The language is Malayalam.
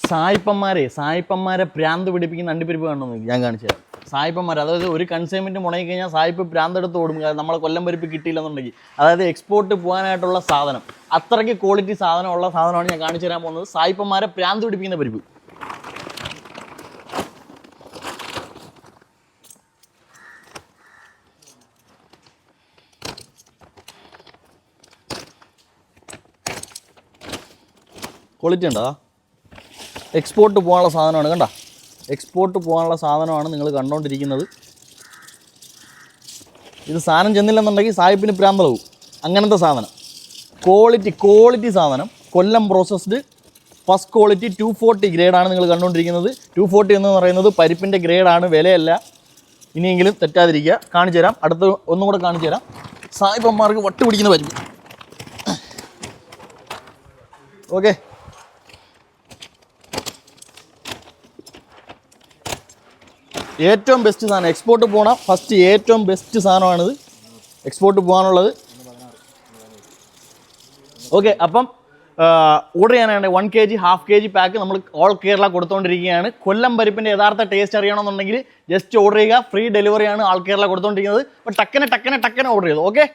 സായിപ്പന്മാരെ ഭ്രാന്ത് പിടിപ്പിക്കുന്ന അണ്ടിപ്പരിപ്പ് കാണുന്നു ഞാൻ കാണിച്ചു തരാം. സായിപ്പന്മാർ, അതായത് ഒരു കൺസൈൻമെൻറ്റ് മുടങ്ങി കഴിഞ്ഞാൽ സായിപ്പ് ഭ്രാന്തെടുത്ത് ഓടും. നമ്മളെ കൊല്ലം പരിപ്പ് കിട്ടിയില്ലെന്നുണ്ടെങ്കിൽ, അതായത് എക്സ്പോർട്ട് പോകാനായിട്ടുള്ള സാധനം, അത്രയ്ക്ക് ക്വാളിറ്റി സാധനമുള്ള സാധനമാണ് ഞാൻ കാണിച്ചു തരാൻ പോകുന്നത്. സായിപ്പന്മാരെ ഭ്രാന്ത് പിടിപ്പിക്കുന്ന പരിപ്പ്. ക്വാളിറ്റി ഉണ്ടോ? എക്സ്പോർട്ട് പോകാനുള്ള സാധനമാണ്, കണ്ടോ? എക്സ്പോർട്ട് പോകാനുള്ള സാധനമാണ് നിങ്ങൾ കണ്ടുകൊണ്ടിരിക്കുന്നത്. ഇത് സാധനം ചെന്നില്ലെന്നുണ്ടെങ്കിൽ സായിപ്പിന് പ്രാന്തളവും. അങ്ങനത്തെ സാധനം, ക്വാളിറ്റി സാധനം, കൊല്ലം പ്രോസസ്ഡ് ഫസ്റ്റ് ക്വാളിറ്റി 240 ഗ്രേഡാണ് നിങ്ങൾ കണ്ടുകൊണ്ടിരിക്കുന്നത്. 240 എന്ന് പറയുന്നത് പരിപ്പിൻ്റെ ഗ്രേഡാണ്, വിലയല്ല. ഇനിയെങ്കിലും തെറ്റാതിരിക്കുക. കാണിച്ചു തരാം, അടുത്ത് ഒന്നും കൂടെ കാണിച്ചു തരാം. സായിപ്പന്മാർക്ക് വട്ട് പിടിക്കുന്ന പരിപ്പ്. ഓക്കെ, ഏറ്റവും ബെസ്റ്റ് സാധനം, എക്സ്പോർട്ട് പോകണം ഫസ്റ്റ്, ഏറ്റവും ബെസ്റ്റ് സാധനമാണിത് എക്സ്പോർട്ട് പോകാനുള്ളത്. ഓക്കെ, അപ്പം ഓർഡർ ചെയ്യാനാണ് 1 kg, ഹാഫ് kg പാക്ക് നമ്മൾ ഓൾ കേരള കൊടുത്തുകൊണ്ടിരിക്കുകയാണ്. കൊല്ലം പരിപ്പിൻ്റെ യഥാർത്ഥ ടേസ്റ്റ് അറിയണമെന്നുണ്ടെങ്കിൽ ജസ്റ്റ് ഓർഡർ ചെയ്യുക. ഫ്രീ ഡെലിവറിയാണ് ആൾ കേരള കൊടുത്തുകൊണ്ടിരിക്കുന്നത്. അപ്പോൾ ടക്കനെ ഓർഡർ ചെയ്തു. ഓക്കെ.